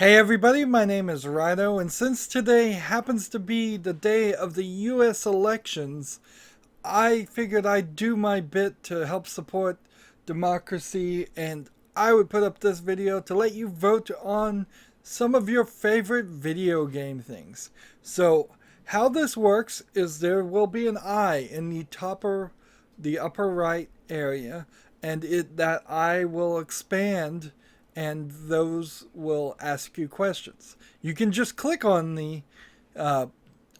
Hey everybody, my name is Rydo, and since today happens to be the day of the US elections, I figured I'd do my bit to help support democracy, and I would put up this video to let you vote on some of your favorite video game things. So, how this works is there will be an eye in the upper right area, and that eye will expand and those will ask you questions. You can just click on the uh,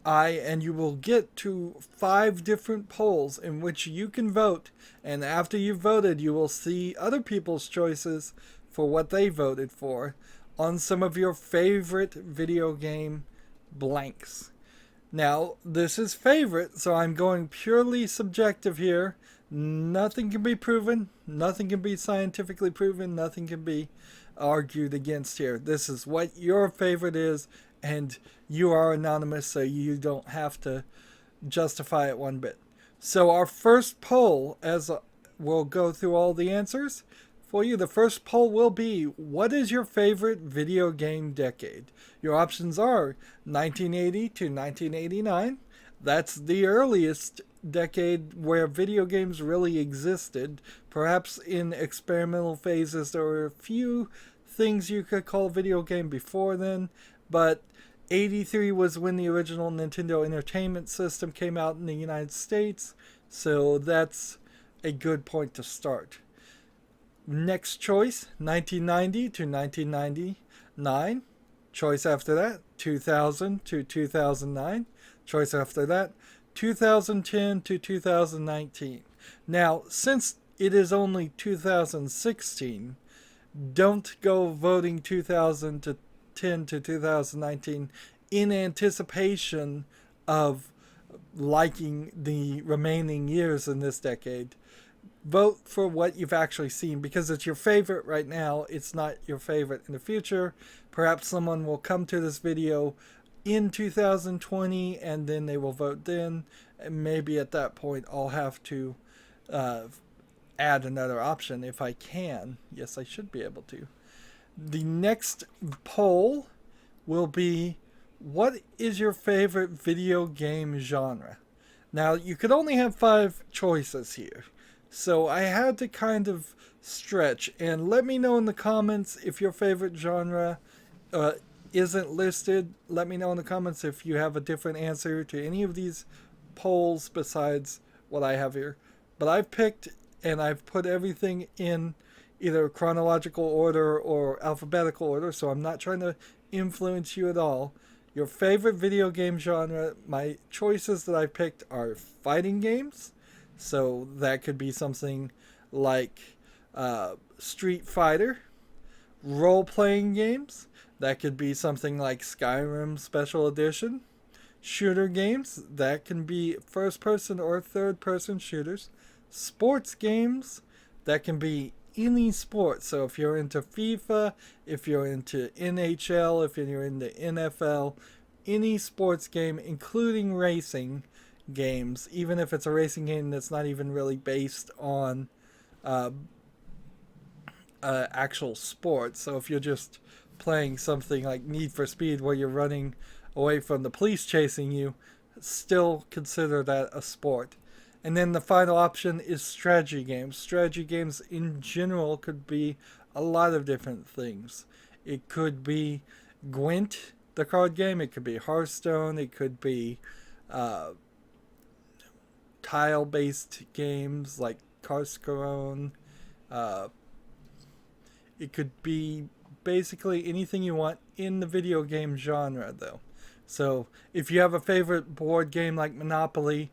eye and you will get to 5 different polls in which you can vote. And after you've voted, you will see other people's choices for what they voted for on some of your favorite video game blanks. Now, this is favorite, so I'm going purely subjective here. Nothing can be proven, nothing can be scientifically proven, nothing can be argued against here. This is what your favorite is, and you are anonymous, so you don't have to justify it one bit. So, our first poll, we'll go through all the answers for you. The first poll will be, what is your favorite video game decade? Your options are 1980 to 1989. That's the earliest decade where video games really existed. Perhaps in experimental phases, there were a few things you could call video game before then, but 83 was when the original Nintendo Entertainment System came out in the United States, so that's a good point to start. Next choice, 1990 to 1999. Choice after that, 2000 to 2009. Choice after that, 2010 to 2019. Now, since it is only 2016, don't go voting 2010 to 2019 in anticipation of liking the remaining years in this decade. Vote for what you've actually seen because it's your favorite right now. It's not your favorite in the future. Perhaps someone will come to this video in 2020 and then they will vote then. And maybe at that point I'll have to add another option if I can. Yes, I should be able to. The next poll will be, what is your favorite video game genre? Now, you could only have 5 choices here. So I had to kind of stretch, and let me know in the comments if your favorite genre isn't listed. Let me know in the comments if you have a different answer to any of these polls besides what I have here. But I've picked and I've put everything in either chronological order or alphabetical order, so I'm not trying to influence you at all. Your favorite video game genre, my choices that I picked are fighting games. So that could be something like Street Fighter, role-playing games. That could be something like Skyrim Special Edition. Shooter games. That can be first-person or third-person shooters. Sports games. That can be any sport. So if you're into FIFA, if you're into NHL, if you're into NFL, any sports game, including racing games, even if it's a racing game that's not even really based on actual sport. So if you're just playing something like Need for Speed where you're running away from the police chasing you, still consider that a sport. And then the final option is strategy games. Strategy games in general could be a lot of different things. It could be Gwent, the card game. It could be Hearthstone. It could be tile-based games like Carcassonne. It could be basically anything you want in the video game genre, though. So if you have a favorite board game like Monopoly,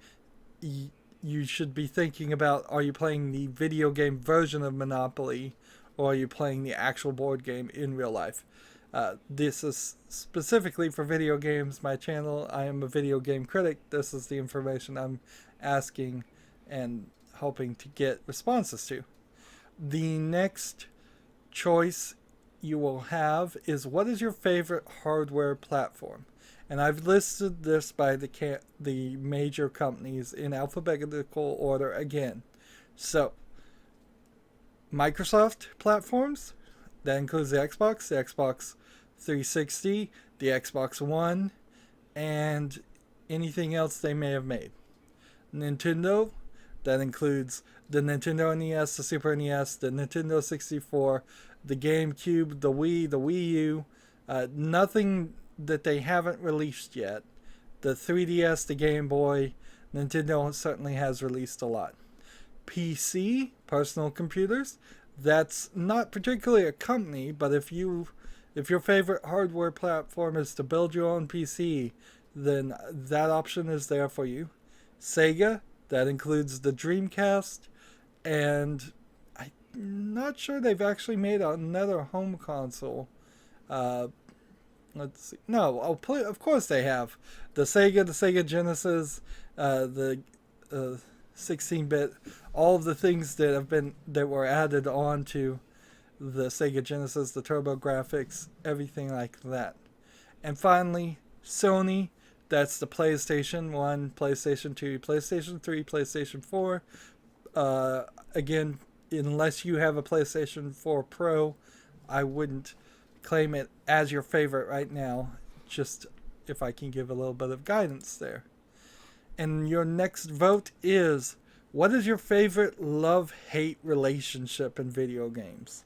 you should be thinking about, are you playing the video game version of Monopoly or are you playing the actual board game in real life? This is specifically for video games. My channel, I am a video game critic. This is the information I'm asking and hoping to get responses to. The next choice you will have is, what is your favorite hardware platform? And I've listed this by the major companies in alphabetical order again. So, Microsoft platforms, that includes the Xbox 360, the Xbox One, and anything else they may have made. Nintendo, that includes the Nintendo NES, the Super NES, the Nintendo 64, the GameCube, the Wii, the Wii U, nothing that they haven't released yet. The 3DS, the Game Boy, Nintendo certainly has released a lot. PC, personal computers, that's not particularly a company, but if your favorite hardware platform is to build your own PC, then that option is there for you. Sega, that includes the Dreamcast, and I'm not sure they've actually made another home console. Let's see. No, of course they have. The Sega Genesis, the 16-bit, all of the things that were added on to the Sega Genesis, the TurboGrafx, everything like that. And finally, Sony, that's the PlayStation 1, PlayStation 2, PlayStation 3, PlayStation 4. Again, unless you have a PlayStation 4 Pro, I wouldn't claim it as your favorite right now, just if I can give a little bit of guidance there. And your next vote is, what is your favorite love-hate relationship in video games?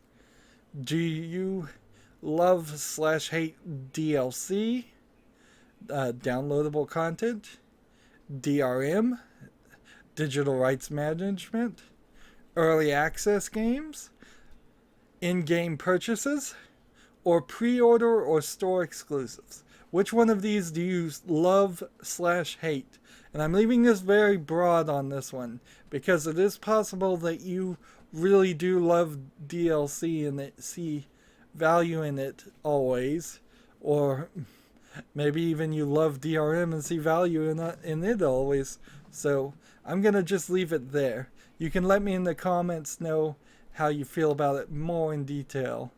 Do you love/hate DLC, downloadable content, DRM, digital rights management, early access games, in-game purchases, or pre-order or store exclusives? Which one of these do you love/hate? And I'm leaving this very broad on this one, because it is possible that you really do love DLC and see value in it always, or maybe even you love DRM and see value in it always. So I'm going to just leave it there. You can let me in the comments know how you feel about it more in detail.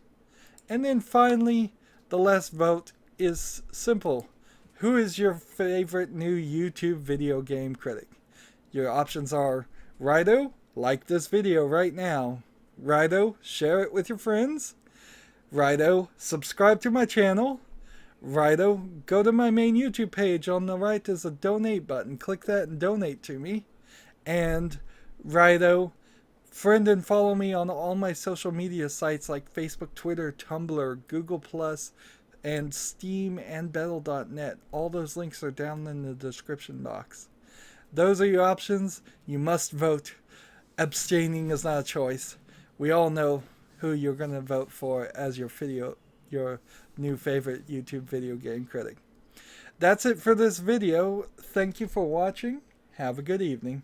And then finally, the last vote is simple. Who is your favorite new YouTube video game critic? Your options are Rydo, like this video right now. Rydo, share it with your friends. Rydo, subscribe to my channel. Rydo, go to my main YouTube page. On the right is a donate button. Click that and donate to me. And Rydo, friend and follow me on all my social media sites like Facebook, Twitter, Tumblr, Google+, and Steam and Battle.net. All those links are down in the description box. Those are your options. You must vote. Abstaining is not a choice. We all know who you're going to vote for as your new favorite YouTube video game critic. That's it for this video. Thank you for watching. Have a good evening.